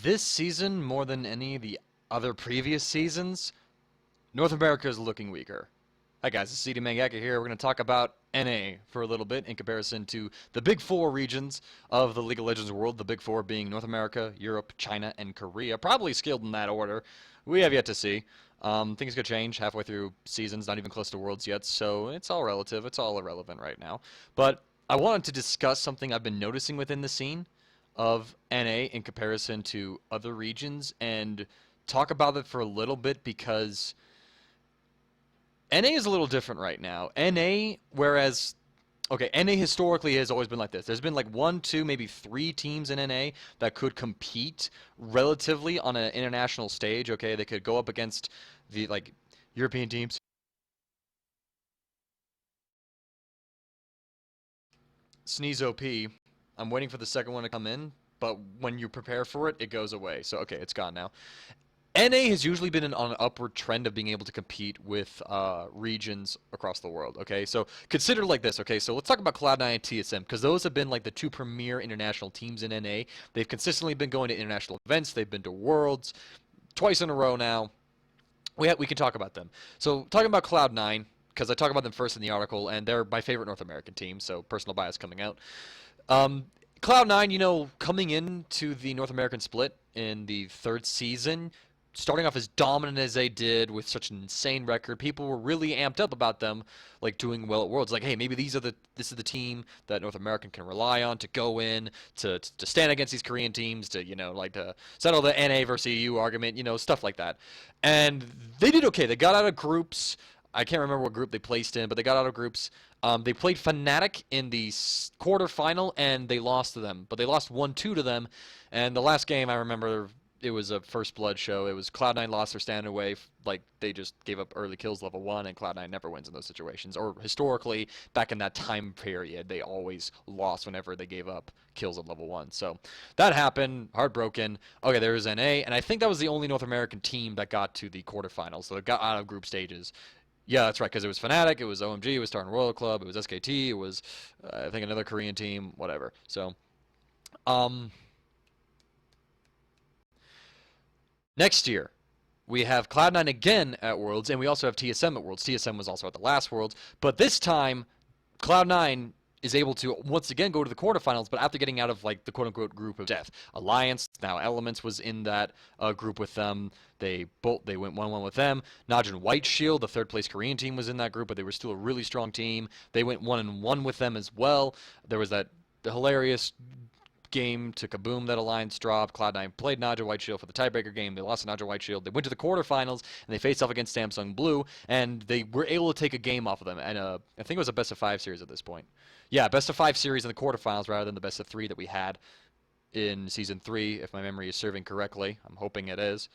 This season, more than any of the other previous seasons, North America is looking weaker. Hi guys, it's CD Mangaka here. We're going to talk about NA for a little bit in comparison to the big four regions of the League of Legends world. The big four being North America, Europe, China, and Korea. Probably scaled in that order. We have yet to see. Things could change halfway through seasons, not even close to Worlds yet, so it's all relative. It's all irrelevant right now. But I wanted to discuss something I've been noticing within the scene of NA in comparison to other regions and talk about it for a little bit because NA is a little different right now. NA historically has always been like this. There's been like one, two, maybe three teams in NA that could compete relatively on an international stage. Okay, they could go up against the like European teams. Sneeze OP. I'm waiting for the second one to come in, but when you prepare for it, it goes away. So okay, it's gone now. NA has usually been on an upward trend of being able to compete with regions across the world. Okay, so consider like this. Okay, so let's talk about Cloud9 and TSM because those have been like the two premier international teams in NA. They've consistently been going to international events. They've been to Worlds twice in a row now. We can talk about them. So talking about Cloud9 because I talk about them first in the article, and they're my favorite North American team. So personal bias coming out. Um, Cloud9, coming into the North American split in the third season, starting off as dominant as they did with such an insane record, people were really amped up about them, like doing well at Worlds. Like, hey, maybe this is the team that North American can rely on to go in to stand against these Korean teams, to to settle the NA versus EU argument, stuff like that. And they did okay. They got out of groups. I can't remember what group they placed in, but they got out of groups. They played Fnatic in the quarterfinal, and they lost to them. But they lost 1-2 to them. And the last game, I remember, it was a first blood show. It was Cloud9 lost their stand away. Like, they just gave up early kills level 1, and Cloud9 never wins in those situations. Or historically, back in that time period, they always lost whenever they gave up kills at level 1. So that happened. Heartbroken. Okay, there was NA. And I think that was the only North American team that got to the quarterfinals. So they got out of group stages. Yeah, that's right, because it was Fnatic, it was OMG, it was Star Royal Club, it was SKT, it was, I think, another Korean team, whatever. So, um, next year, we have Cloud9 again at Worlds, and we also have TSM at Worlds. TSM was also at the last Worlds, but this time, Cloud9 is able to once again go to the quarterfinals, but after getting out of like the quote-unquote group of death. Alliance, now Elements was in that group with them. They went 1-1 with them. Najin White Shield, the third place Korean team, was in that group, but they were still a really strong team. They went 1-1 with them as well. There was the hilarious game to Kaboom that Alliance dropped. Cloud9 played Naja White Shield for the tiebreaker game. They lost to Naja White Shield. They went to the quarterfinals, and they faced off against Samsung Blue, and they were able to take a game off of them. And I think it was a best-of-5 series at this point. Yeah, best-of-5 series in the quarterfinals rather than the best-of-3 that we had in Season 3, if my memory is serving correctly. I'm hoping it is.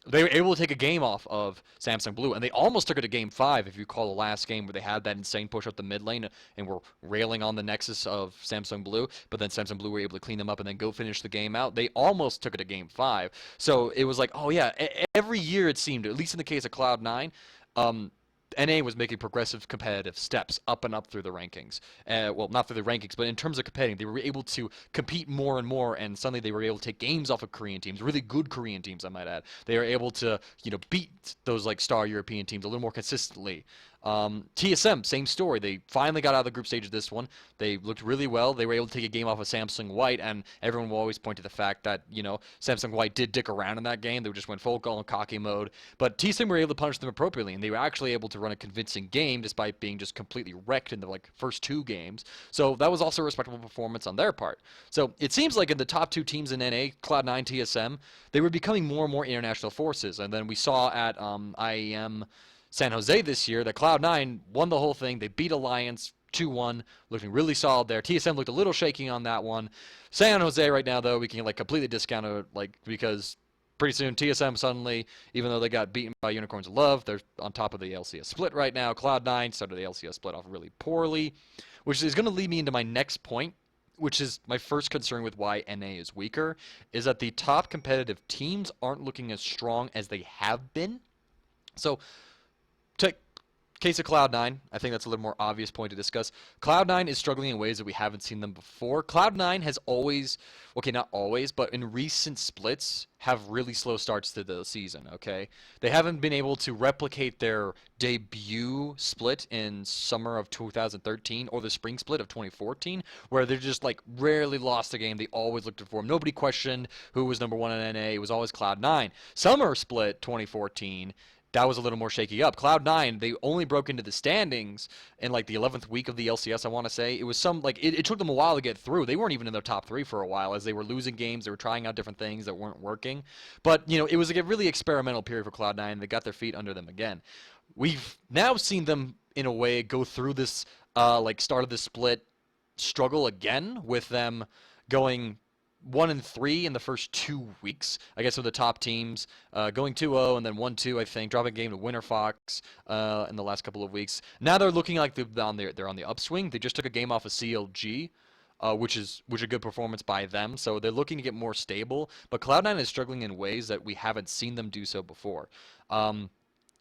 They were able to take a game off of Samsung Blue, and they almost took it to Game 5, if you recall the last game where they had that insane push up the mid lane and were railing on the Nexus of Samsung Blue, but then Samsung Blue were able to clean them up and then go finish the game out. They almost took it to Game 5. So it was like, oh yeah, every year it seemed, at least in the case of Cloud9, NA was making progressive competitive steps up and up through the rankings. Well, not through the rankings, but in terms of competing, they were able to compete more and more, and suddenly they were able to take games off of Korean teams, really good Korean teams, I might add. They were able to, beat those like star European teams a little more consistently. TSM, same story. They finally got out of the group stage of this one. They looked really well. They were able to take a game off of Samsung White, and everyone will always point to the fact that, Samsung White did dick around in that game. They just went full call and cocky mode. But TSM were able to punish them appropriately, and they were actually able to run a convincing game despite being just completely wrecked in the first two games. So that was also a respectable performance on their part. So it seems like in the top two teams in NA, Cloud9, TSM, they were becoming more and more international forces. And then we saw at IEM San Jose this year that Cloud9 won the whole thing. They beat Alliance 2-1, looking really solid there. TSM looked a little shaky on that one. San Jose right now, though, we can completely discount it, because pretty soon TSM suddenly, even though they got beaten by Unicorns of Love, they're on top of the LCS split right now. Cloud9 started the LCS split off really poorly, which is going to lead me into my next point, which is my first concern with why NA is weaker, is that the top competitive teams aren't looking as strong as they have been. So, to Case of Cloud9, I think that's a little more obvious point to discuss. Cloud9 is struggling in ways that we haven't seen them before. Cloud9 has always, okay, not always, but in recent splits have really slow starts to the season, okay? They haven't been able to replicate their debut split in summer of 2013 or the spring split of 2014, where they're just like rarely lost a game. They always looked for them. Nobody questioned who was number one in NA. It was always Cloud9. Summer split 2014, that was a little more shaky up. Cloud9, they only broke into the standings in like the 11th week of the LCS, I want to say. It was some, like, it took them a while to get through. They weren't even in their top three for a while as they were losing games. They were trying out different things that weren't working. But, you know, it was like a really experimental period for Cloud9. They got their feet under them again. We've now seen them, in a way, go through this, like, start of the split struggle again with them going 1-3 in the first 2 weeks, I guess, of the top teams, going 2-0 and then 1-2, I think, dropping a game to WinterFox in the last couple of weeks. Now they're looking like they're on the upswing. They just took a game off of CLG, which is a good performance by them. So they're looking to get more stable. But Cloud9 is struggling in ways that we haven't seen them do so before.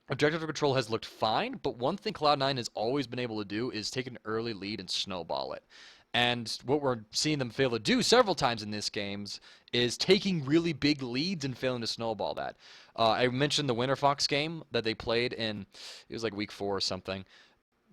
Objective control has looked fine, but one thing Cloud9 has always been able to do is take an early lead and snowball it. And what we're seeing them fail to do several times in these games is taking really big leads and failing to snowball that. I mentioned the WinterFox game that they played in, it was like week 4 or something.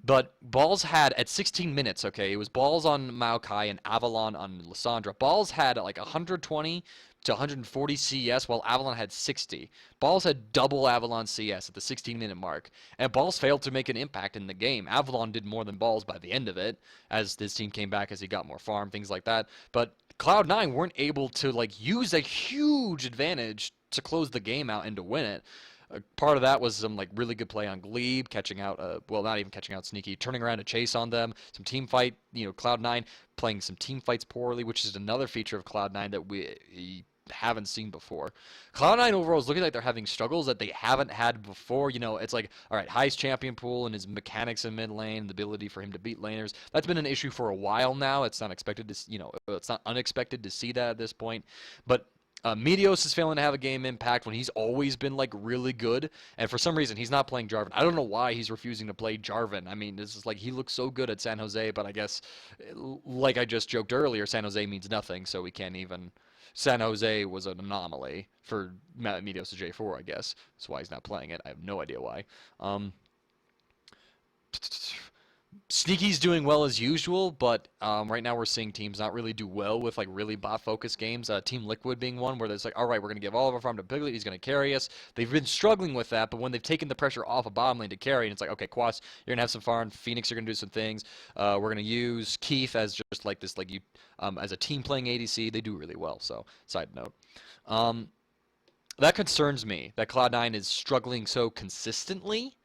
But Balls had, at 16 minutes, okay, it was Balls on Maokai and Avalon on Lissandra. Balls had like 120 to 140 CS, while Avalon had 60. Balls had double Avalon CS at the 16-minute mark, and Balls failed to make an impact in the game. Avalon did more than Balls by the end of it, as his team came back, as he got more farm, things like that. But Cloud9 weren't able to like use a huge advantage to close the game out and to win it. Part of that was some like really good play on Glebe, catching out, well, not even catching out Sneaky, turning around to chase on them. Some team fight, you know, Cloud9 playing some team fights poorly, which is another feature of Cloud9 that we haven't seen before. Cloud9 overall is looking like they're having struggles that they haven't had before. You know, it's like, all right, highest champion pool and his mechanics in mid lane, the ability for him to beat laners. That's been an issue for a while now. It's not expected to, you know, it's not unexpected to see that at this point. But Meteos is failing to have a game impact when he's always been like really good, and for some reason he's not playing Jarvan. I don't know why he's refusing to play Jarvan. I mean, this is like he looks so good at San Jose, but I guess, like I just joked earlier, San Jose means nothing, so we can't even. San Jose was an anomaly for Meteos to J4, I guess. That's why he's not playing it. I have no idea why. Sneaky's doing well as usual, but right now we're seeing teams not really do well with like really bot-focused games. Team Liquid being one where there's like, all right, we're going to give all of our farm to Piglet. He's going to carry us. They've been struggling with that, but when they've taken the pressure off of bottom lane to carry, and it's like, okay, Quas, you're going to have some farm. Phoenix, you're going to do some things. We're going to use Keith as just like this, like you, as a team playing ADC. They do really well. So, side note. That concerns me that Cloud9 is struggling so consistently,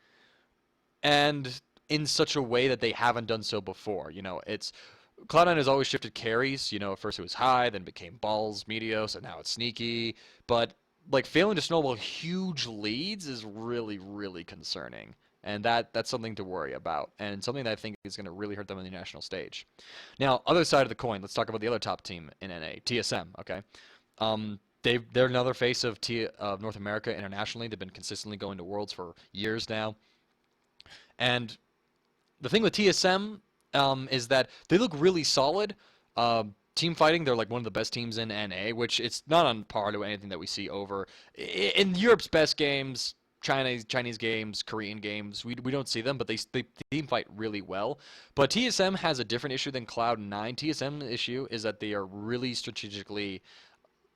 and in such a way that they haven't done so before. You know, it's Cloud9 has always shifted carries. You know, at first it was High, then became Balls, Meteos, and now it's Sneaky. But like failing to snowball huge leads is really, really concerning, and that's something to worry about, and something that I think is going to really hurt them on the national stage. Now, other side of the coin, let's talk about the other top team in NA, TSM. Okay. They're another face of North America internationally. They've been consistently going to Worlds for years now, and the thing with TSM is that they look really solid. Team fighting, they're like one of the best teams in NA, which it's not on par to anything that we see over in Europe's best games, Chinese games, Korean games. We don't see them, but they team fight really well. But TSM has a different issue than Cloud9. TSM issue is that they are really strategically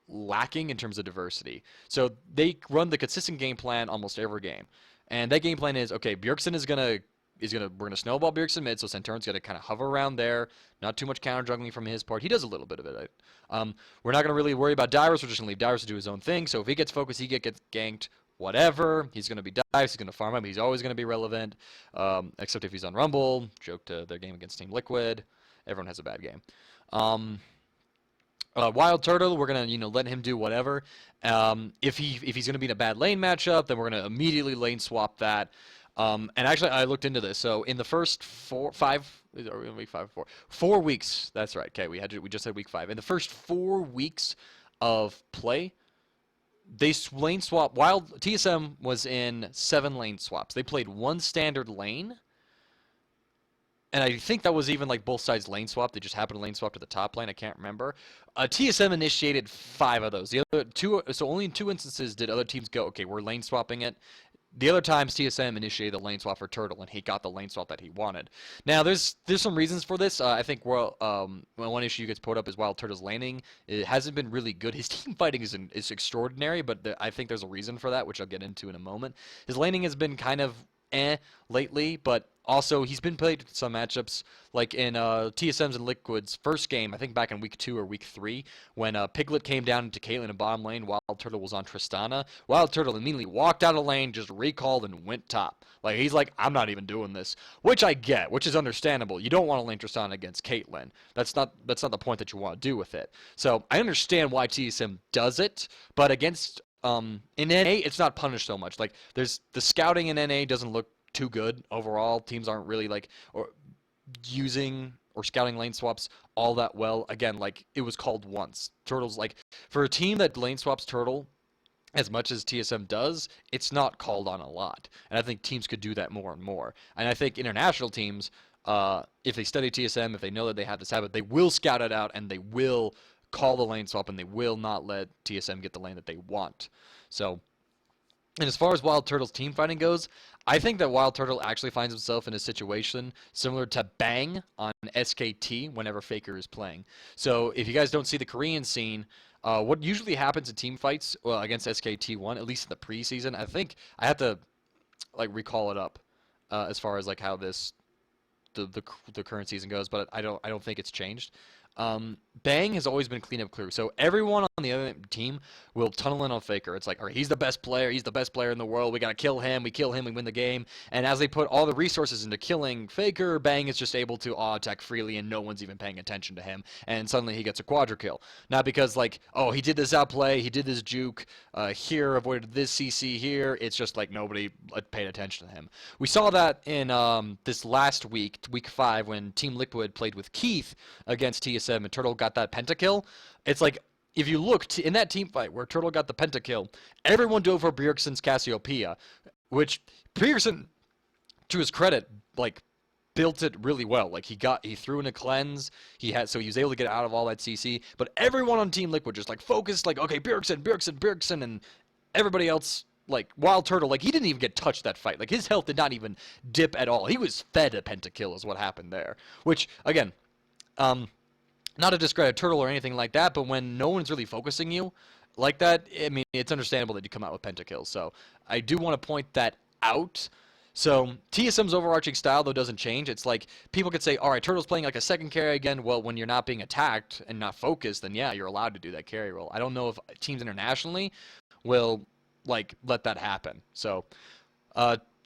lacking in terms of diversity. So they run the consistent game plan almost every game. And that game plan is, okay, Bjergsen we're gonna snowball Bjergsen mid, so Centauren's gonna kind of hover around there. Not too much counter juggling from his part. He does a little bit of it. We're not gonna really worry about Dyrus. We're just gonna leave Dyrus to do his own thing. So if he gets focused, he gets ganked. Whatever. He's gonna be Dyrus. He's gonna farm him. He's always gonna be relevant, except if he's on Rumble. Joke to their game against Team Liquid. Everyone has a bad game. Wild Turtle, we're gonna let him do whatever. If he's gonna be in a bad lane matchup, then we're gonna immediately lane swap that. And actually, I looked into this. So in the first 4 weeks. That's right. Okay, we just had week 5. In the first 4 weeks of play, lane swap. While TSM was in 7 lane swaps, they played one standard lane, and I think that was even like both sides lane swap. They just happened to lane swap to the top lane. I can't remember. TSM initiated 5 of those. The other 2, so only in 2 instances did other teams go, okay, we're lane swapping it. The other times TSM initiated the lane swap for Turtle, and he got the lane swap that he wanted. Now, there's some reasons for this. I think one issue gets put up is Wild Turtle's laning. It hasn't been really good. His team fighting is extraordinary, but I think there's a reason for that, which I'll get into in a moment. His laning has been kind of lately, but also he's been played some matchups like in TSM's and Liquid's first game, I think back in week 2 or week 3, when Piglet came down into Caitlyn in bottom lane, Wild Turtle was on Tristana. Wild Turtle immediately walked out of lane, just recalled and went top. Like, he's like, I'm not even doing this, which I get, which is understandable. You don't want to lane Tristana against Caitlyn. That's not the point that you want to do with it. So I understand why TSM does it, but against in NA, it's not punished so much. Like, there's the scouting in NA doesn't look too good overall. Teams aren't really like or using or scouting lane swaps all that well. Again, like, it was called once. Turtle's like, for a team that lane swaps Turtle as much as TSM does, it's not called on a lot. And I think teams could do that more and more. And I think international teams, if they study TSM, if they know that they have this habit, they will scout it out and they will call the lane swap and they will not let TSM get the lane that they want. So, and as far as Wild Turtle's team fighting goes, I think that Wild Turtle actually finds himself in a situation similar to Bang on SKT whenever Faker is playing. So if you guys don't see the Korean scene, what usually happens in team fights against SKT1, at least in the preseason, I think I have to like recall it up as far as like how the current season goes, but I don't think it's changed. Bang has always been cleanup crew, so everyone on the other team will tunnel in on Faker. It's like, all right, he's the best player in the world, we gotta kill him, we win the game. And as they put all the resources into killing Faker, Bang is just able to attack freely and no one's even paying attention to him, and suddenly he gets a quadra kill. Not because like, oh, he did this outplay, he did this juke here, avoided this CC here. It's just like nobody paid attention to him. We saw that in this last week, week 5, when Team Liquid played with Keith against TSM and Turtle got that pentakill. It's like, if you look in that team fight where Turtle got the pentakill, everyone dove for Bjergsen's Cassiopeia, which Bjergsen, to his credit, like, built it really well. Like, he threw in a cleanse, so he was able to get out of all that CC, but everyone on Team Liquid just like focused, like, okay, Bjergsen, and everybody else, like, Wild Turtle, like, he didn't even get touched that fight. Like, his health did not even dip at all. He was fed a pentakill is what happened there, which, again, not to discredit Turtle or anything like that, but when no one's really focusing you like that, I mean, it's understandable that you come out with pentakills. So I do want to point that out. So TSM's overarching style, though, doesn't change. It's like, people could say, all right, Turtle's playing like a second carry again. Well, when you're not being attacked and not focused, then yeah, you're allowed to do that carry role. I don't know if teams internationally will, like, let that happen. So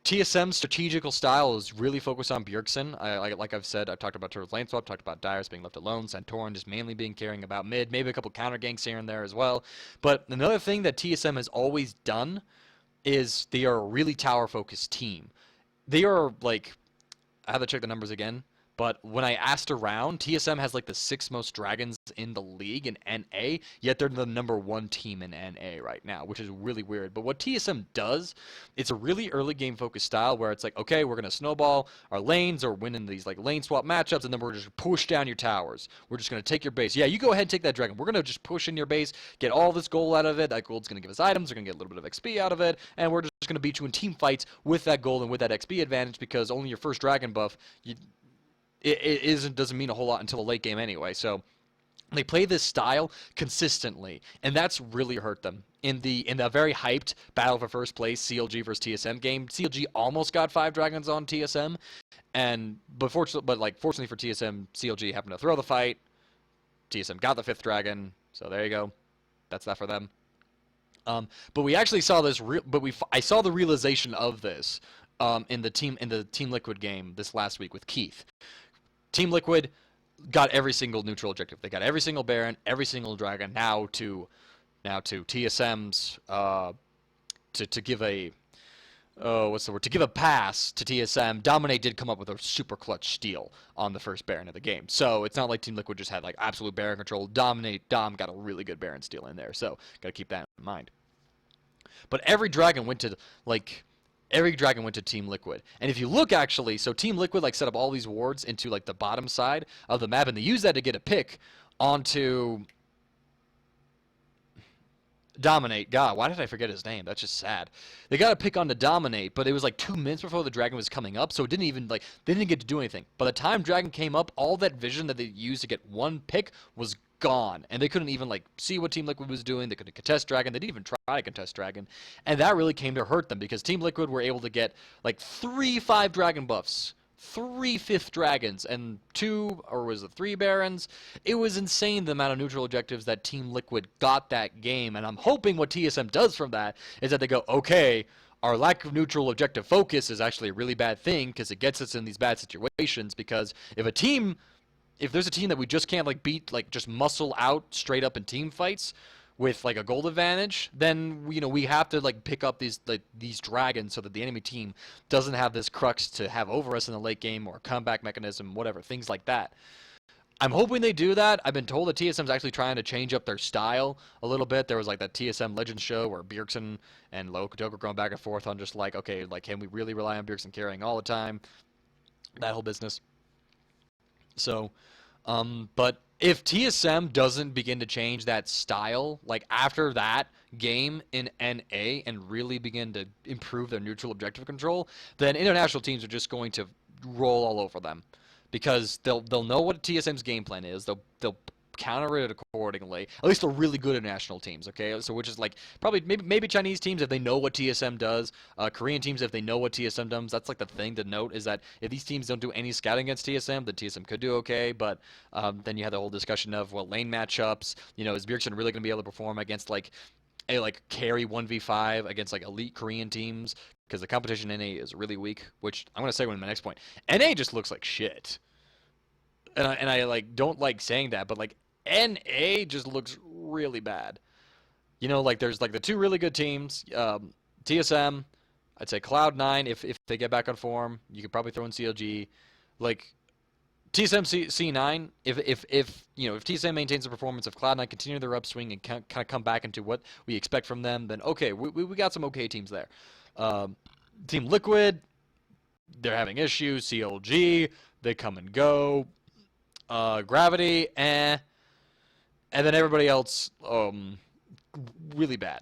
TSM's strategical style is really focused on Bjergsen. Like I've said, I've talked about Turtle's lane swap, talked about Dyrus being left alone, Santorin just mainly being caring about mid, maybe a couple counter ganks here and there as well. But another thing that TSM has always done is they are a really tower-focused team. They are, like, I have to check the numbers again, but when I asked around, TSM has like the 6th most dragons in the league in NA, yet they're the number 1 team in NA right now, which is really weird. But what TSM does, it's a really early game focused style where it's like, okay, we're going to snowball our lanes or win in these like lane swap matchups, and then we're just push down your towers. We're just going to take your base. Yeah, you go ahead and take that dragon. We're going to just push in your base, get all this gold out of it. That gold's going to give us items. We're going to get a little bit of XP out of it, and we're just going to beat you in team fights with that gold and with that XP advantage, because only your first dragon buff, it doesn't mean a whole lot until the late game anyway. So they play this style consistently, and that's really hurt them. In the very hyped battle for first place CLG versus TSM game, CLG almost got 5 dragons on TSM, fortunately for TSM, CLG happened to throw the fight. TSM got the 5th dragon, so there you go. That's that for them. But we actually saw this. I saw the realization of this in the Team Liquid game this last week with Keith. Team Liquid got every single neutral objective. They got every single Baron, every single Dragon. Now to TSM's to give a to give a pass to TSM. Dominate did come up with a super clutch steal on the first Baron of the game. So it's not like Team Liquid just had like absolute Baron control. Dom got a really good Baron steal in there. So got to keep that in mind. But every dragon went to Team Liquid. And if you look actually, so Team Liquid like set up all these wards into like the bottom side of the map, and they use that to get a pick onto Dominate. God, why did I forget his name? That's just sad. They got a pick on to Dominate, but it was like 2 minutes before the dragon was coming up, so it didn't even like they didn't get to do anything. By the time dragon came up, all that vision that they used to get one pick was gone, and they couldn't even like see what Team Liquid was doing. They couldn't contest dragon. They didn't even try to contest dragon, and that really came to hurt them because Team Liquid were able to get like 3 5 dragon buffs. 3 fifth dragons and 2 or was it 3 barons. It was insane the amount of neutral objectives that Team Liquid got that game, and I'm hoping what TSM does from that is that they go, okay, our lack of neutral objective focus is actually a really bad thing because it gets us in these bad situations. Because if there's a team that we just can't like beat, like just muscle out straight up in team fights with like a gold advantage, then we have to like pick up these dragons so that the enemy team doesn't have this crux to have over us in the late game or comeback mechanism, whatever, things like that. I'm hoping they do that. I've been told that TSM's actually trying to change up their style a little bit. There was like that TSM Legends show where Bjergsen and Lokotok were going back and forth on just like, okay, like can we really rely on Bjergsen carrying all the time? That whole business. So, but if TSM doesn't begin to change that style, like after that game in NA and really begin to improve their neutral objective control, then international teams are just going to roll all over them because they'll know what TSM's game plan is. They'll counter it accordingly. At least the really good international teams, okay? So which is like probably maybe Chinese teams if they know what TSM does, Korean teams if they know what TSM does. That's like the thing to note is that if these teams don't do any scouting against TSM, then TSM could do okay. But then you have the whole discussion of lane matchups. Is Bjergsen really going to be able to perform against like a carry 1v5 against like elite Korean teams? Because the competition in NA is really weak. Which I'm going to say in my next point. NA just looks like shit. And I like don't like saying that, but like NA just looks really bad. Like there's like the 2 really good teams, TSM, I'd say Cloud9 if they get back on form. You could probably throw in CLG. Like TSM C9, if TSM maintains the performance, if Cloud9 continue their upswing and kind of come back into what we expect from them, then okay, we got some okay teams there. Team Liquid, they're having issues. CLG, they come and go. Gravity, and then everybody else, really bad,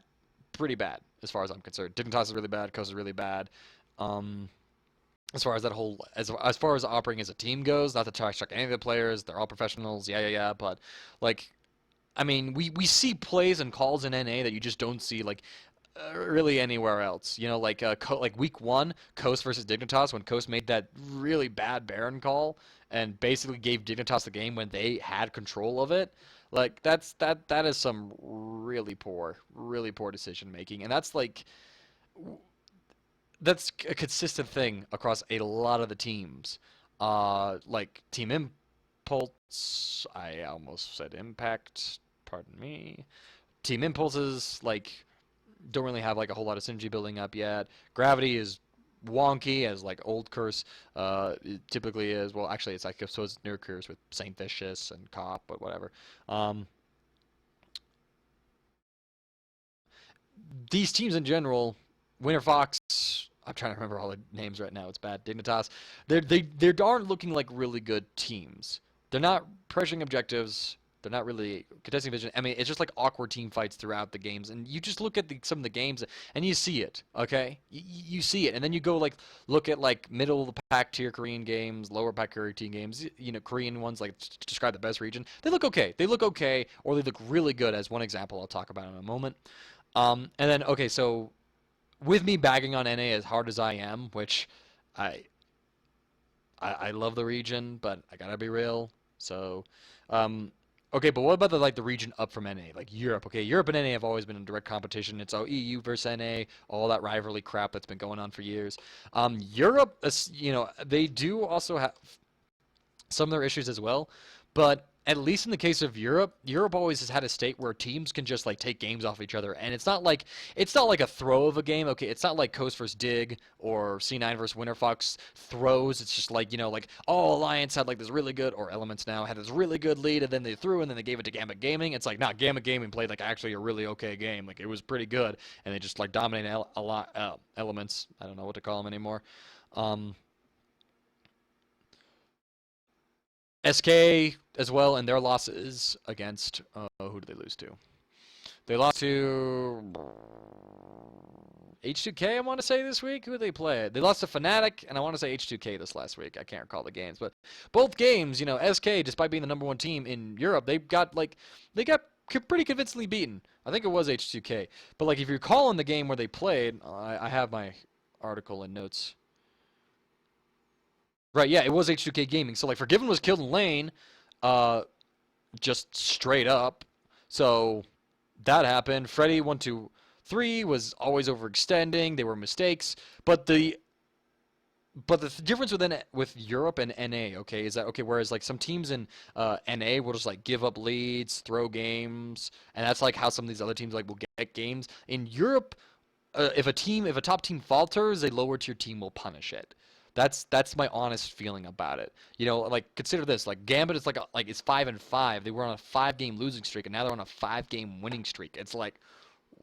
pretty bad as far as I'm concerned. Dignitas is really bad. Coast is really bad. As far as that whole, as far as operating as a team goes, not to try to check any of the players, they're all professionals. Yeah. But like, I mean, we see plays and calls in NA that you just don't see like really anywhere else. Like like week 1, Coast versus Dignitas, when Coast made that really bad Baron call and basically gave Dignitas the game when they had control of it. Like that is some really poor decision making, and that's a consistent thing across a lot of the teams. Like Team Impulse, I almost said Impact. Pardon me. Team Impulses don't really have like a whole lot of synergy building up yet. Gravity is wonky as like old Curse it typically is. Well, actually, it's like so it's newer Curse with Saint Vicious and Cop, but whatever. These teams in general, Winter Fox. I'm trying to remember all the names right now. It's bad. Dignitas. They aren't looking like really good teams. They're not pressuring objectives. They're not really contesting vision. I mean, it's just like awkward team fights throughout the games, and you just look at some of the games and you see it. Okay, you see it, and then you go look at middle of the pack tier Korean games, lower pack Korean games. Korean ones to describe the best region. They look okay. They look okay, or they look really good. As one example, I'll talk about in a moment. And then okay, so with me bagging on NA as hard as I am, which I love the region, but I gotta be real. So, okay, but what about the region up from NA, like Europe? Okay, Europe and NA have always been in direct competition. It's all EU versus NA, all that rivalry crap that's been going on for years. Europe, they do also have some of their issues as well, but at least in the case of Europe, Europe always has had a state where teams can just like take games off each other, and it's not like a throw of a game. Okay, it's not like Coast versus Dig or C9 versus Winterfox throws. It's just like like oh, Alliance had like this really good, or Elements now had this really good lead, and then they threw, and then they gave it to Gambit Gaming. It's like not Gambit Gaming played like actually a really okay game. Like it was pretty good, and they just like dominated a lot Elements. I don't know what to call them anymore. Um, SK as well, and their losses against who did they lose to? They lost to H2K. I want to say this week. Who did they play? They lost to Fnatic, and I want to say H2K this last week. I can't recall the games, but both games, SK, despite being the number one team in Europe, they got pretty convincingly beaten. I think it was H2K, but like if you're calling the game where they played, I have my article and notes. Right, yeah, it was H2K Gaming. So like Forgiven was killed in lane, uh, just straight up. So that happened. Freddy 1-2-3 was always overextending. They were mistakes, but the difference with Europe and NA, okay, is that okay? Whereas like some teams in NA will just like give up leads, throw games, and that's like how some of these other teams like will get games. In Europe, if a top team falters, a lower tier team will punish it. That's my honest feeling about it. Like consider this: like Gambit is like it's 5-5. They were on a 5 game losing streak, and now they're on a 5 game winning streak. It's like,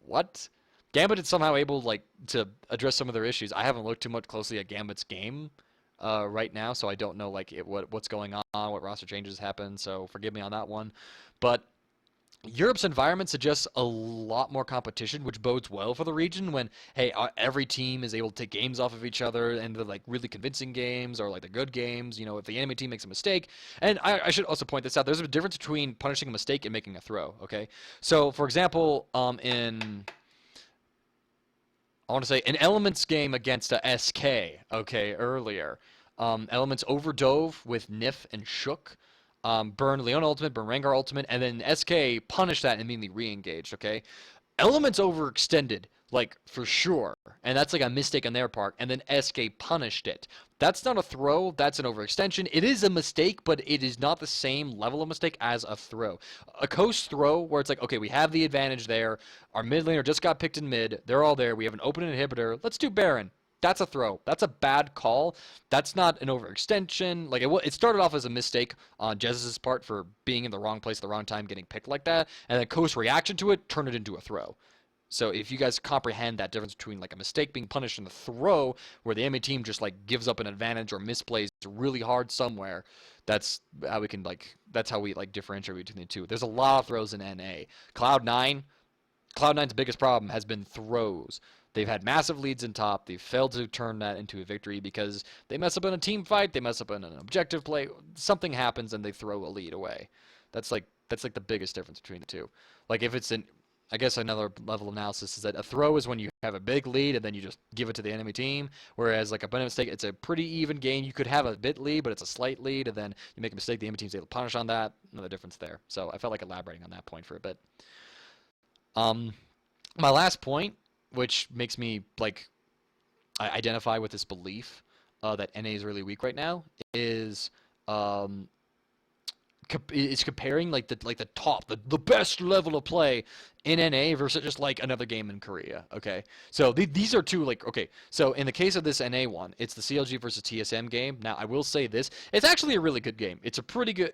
what? Gambit is somehow able like to address some of their issues. I haven't looked too much closely at Gambit's game right now, so I don't know like what's going on, what roster changes happened. So forgive me on that one, but Europe's environment suggests a lot more competition, which bodes well for the region when, hey, every team is able to take games off of each other and they're like really convincing games or like the good games. If the enemy team makes a mistake. And I should also point this out, there's a difference between punishing a mistake and making a throw, okay? So, for example, I want to say, an Elements game against a SK, okay, earlier. Elements overdove with Nif and Shook. Burn Leona ultimate, burn Rengar ultimate, and then SK punished that and immediately re-engaged, okay? Elements overextended, like, for sure. And that's like a mistake on their part. And then SK punished it. That's not a throw, that's an overextension. It is a mistake, but it is not the same level of mistake as a throw. A coast throw, where it's like, okay, we have the advantage there. Our mid laner just got picked in mid. They're all there. We have an open inhibitor. Let's do Baron. That's a throw. That's a bad call. That's not an overextension. Like it started off as a mistake on Jez's part for being in the wrong place at the wrong time, getting picked like that, and then Coast's reaction to it turned it into a throw. So if you guys comprehend that difference between like a mistake being punished and a throw, where the enemy team just like gives up an advantage or misplays really hard somewhere, that's how we like differentiate between the two. There's a lot of throws in NA. Cloud9's biggest problem has been throws. They've had massive leads in top. They've failed to turn that into a victory because they mess up in a team fight. They mess up in an objective play. Something happens and they throw a lead away. That's like the biggest difference between the two. Like if it's I guess another level of analysis is that a throw is when you have a big lead and then you just give it to the enemy team. Whereas like a bunny mistake, it's a pretty even game. You could have a bit lead, but it's a slight lead, and then you make a mistake, the enemy team's able to punish on that. Another difference there. So I felt like elaborating on that point for a bit. Um, my last point, which makes me like I identify with this belief that NA is really weak right now, is um, is comparing like the top, the best level of play in NA versus just like another game in Korea. Okay, so these are two like okay. So in the case of this NA one, it's the CLG versus TSM game. Now I will say this: it's actually a really good game. It's pretty good.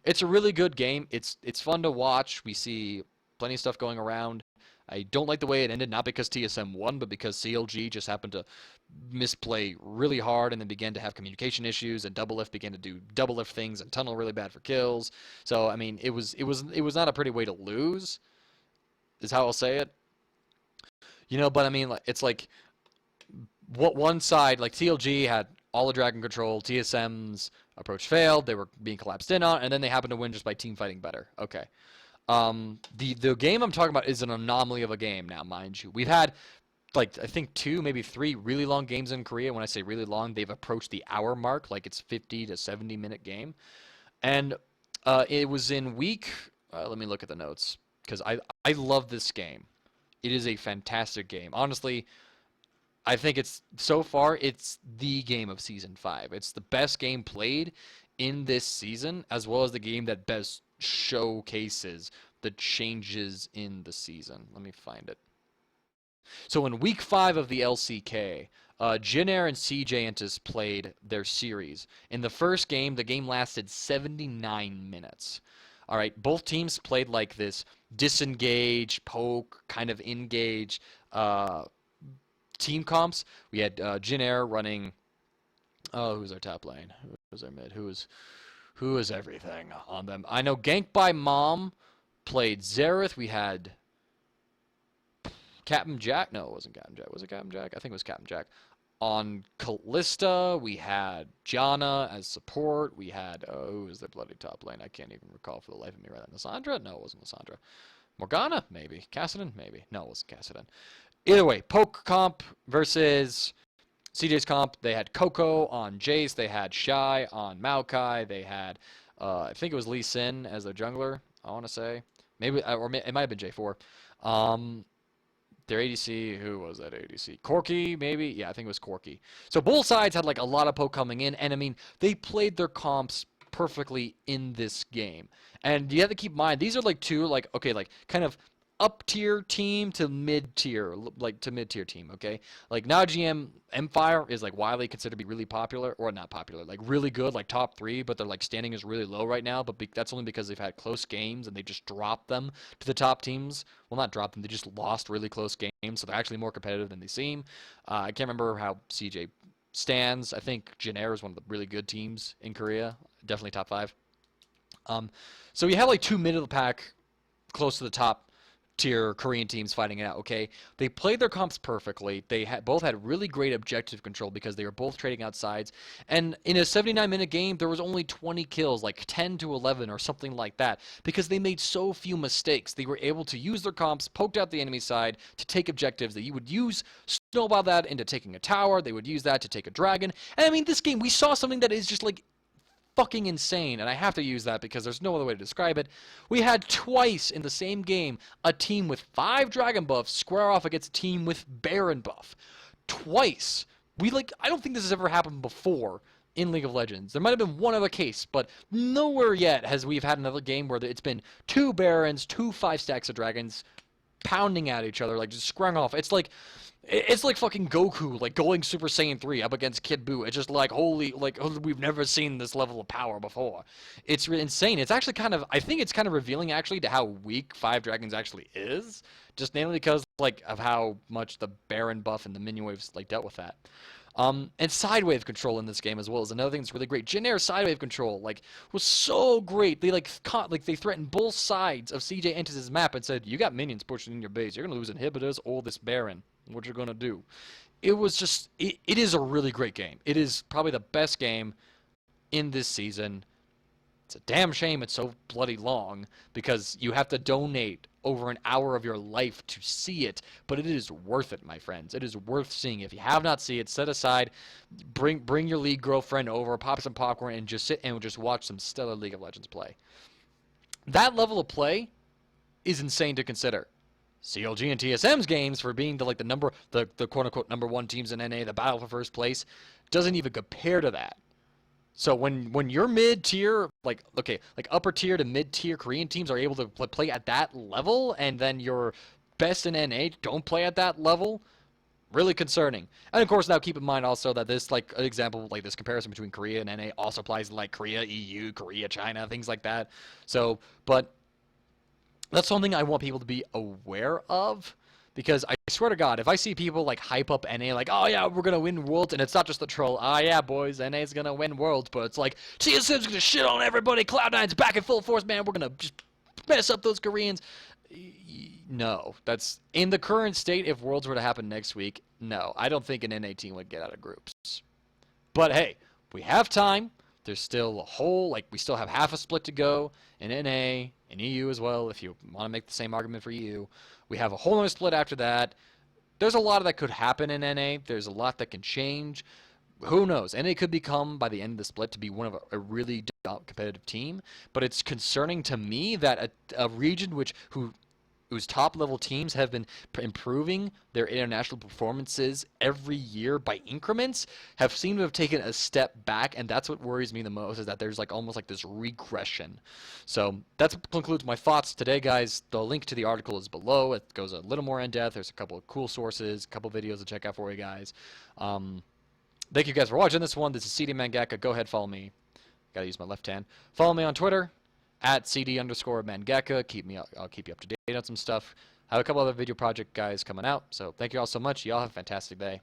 It's a really good game. It's fun to watch. We see plenty of stuff going around. I don't like the way it ended, not because TSM won, but because CLG just happened to misplay really hard and then began to have communication issues, and Doublelift began to do Doublelift things and tunnel really bad for kills. So I mean, it was not a pretty way to lose, is how I'll say it. But I mean, like it's like what one side, like TLG had all the dragon control, TSM's approach failed, they were being collapsed in on, and then they happened to win just by team fighting better. Okay. The game I'm talking about is an anomaly of a game now, mind you. We've had like I think 2, maybe 3 really long games in Korea. When I say really long, they've approached the hour mark, like it's 50 to 70-minute game. And it was in week. Let me look at the notes because I love this game. It is a fantastic game. Honestly, I think it's so far it's the game of season 5. It's the best game played in this season, as well as the game that best showcases the changes in the season. Let me find it. So in week 5 of the LCK, Jin Air and CJ Entus played their series. In the first game, the game lasted 79 minutes. All right, both teams played like this disengage, poke, kind of engage team comps. We had Jin Air running. Oh, who's our top lane? Who's our mid? Who is everything on them? I know Gank by Mom played Xerath. We had Captain Jack. No, it wasn't Captain Jack. Was it Captain Jack? I think it was Captain Jack. On Kalista, we had Janna as support. We had, who was the bloody top lane? I can't even recall for the life of me right now. Lissandra? No, it wasn't Lissandra. Morgana? Maybe. Kassadin? Maybe. No, it wasn't Kassadin. Either way, Poke comp versus CJ's comp. They had Coco on Jace. They had Shy on Maokai. They had, I think it was Lee Sin as their jungler, I want to say. Maybe, or it might have been J4. Their ADC, who was that ADC? Corki, maybe? Yeah, I think it was Corki. So both sides had like a lot of poke coming in, and I mean, they played their comps perfectly in this game. And you have to keep in mind, these are like two, like, okay, like kind of up tier team to mid tier, like to mid tier team, okay? Like now GM Empire is like widely considered to be really popular, or not popular, like really good, like top 3, but their like standing is really low right now, but that's only because they've had close games and they just dropped them to the top teams. Well, not dropped them, they just lost really close games, so they're actually more competitive than they seem. I can't remember how CJ stands. I think Jin Air is one of the really good teams in Korea, definitely top 5. So you have like 2 mid of the pack close to the top tier Korean teams fighting it out, okay? They played their comps perfectly. They both had really great objective control because they were both trading out sides. And in a 79-minute game, there was only 20 kills, like 10 to 11 or something like that, because they made so few mistakes. They were able to use their comps, poked out the enemy side to take objectives that you would use, snowball that into taking a tower. They would use that to take a dragon. And I mean, this game, we saw something that is just like fucking insane, and I have to use that because there's no other way to describe it. We had twice in the same game a team with 5 dragon buffs square off against a team with Baron buff. Twice. I don't think this has ever happened before in League of Legends. There might have been one other case, but nowhere yet has we've had another game where it's been 2 Barons, 2 5 stacks of dragons pounding at each other, like just squaring off. It's like fucking Goku, like going Super Saiyan 3 up against Kid Buu. It's just like, holy, like, we've never seen this level of power before. It's really insane. It's actually I think it's kind of revealing, actually, to how weak 5 Dragons actually is. Just namely because, like, of how much the Baron buff and the minion waves, like, dealt with that. And side wave control in this game as well is another thing that's really great. Jin Air side wave control, like, was so great. They they threatened both sides of CJ Entus' map and said, "You got minions pushing in your base. You're gonna lose inhibitors or this Baron. What you're gonna do?" It was just, it is a really great game. It is probably the best game in this season. It's a damn shame it's so bloody long because you have to donate over an hour of your life to see it, but it is worth it, my friends. It is worth seeing. If you have not seen it, set aside, bring your league girlfriend over, pop some popcorn, and just sit and just watch some stellar League of Legends play. That level of play is insane to consider. CLG and TSM's games for being the quote unquote number 1 teams in NA, the battle for first place, doesn't even compare to that. So when your mid-tier, like upper tier to mid-tier Korean teams are able to play at that level, and then your best in NA don't play at that level, really concerning. And of course, now keep in mind also that this, like, example, like this comparison between Korea and NA also applies to like Korea, EU, Korea, China, things like that. So, but that's something I want people to be aware of. Because I swear to God, if I see people like hype up NA, like, oh yeah, we're gonna win Worlds, and it's not just the troll, ah yeah, boys, NA's gonna win Worlds, but it's like, TSM's gonna shit on everybody, Cloud9's back in full force, man, we're gonna just mess up those Koreans. No, that's, in the current state, if Worlds were to happen next week, no, I don't think an NA team would get out of groups. But hey, we have time. There's still a whole, like, we still have half a split to go in NA, in EU as well, if you want to make the same argument for EU. We have a whole other split after that. There's a lot that could happen in NA. There's a lot that can change. Who knows? NA could become, by the end of the split, to be one of a really competitive team. But it's concerning to me that a region who whose top level teams have been improving their international performances every year by increments have seemed to have taken a step back, and that's what worries me the most, is that there's like almost like this regression. So that concludes my thoughts today, guys. The link to the article is below. It goes a little more in depth. There's a couple of cool sources, a couple of videos to check out for you guys. Thank you guys for watching this one. This is CD Mangaka. Go ahead, follow me. Gotta use my left hand. Follow me on Twitter at CD_Mangaka. I'll keep you up to date on some stuff. I have a couple other video project guys coming out. So thank you all so much. Y'all have a fantastic day.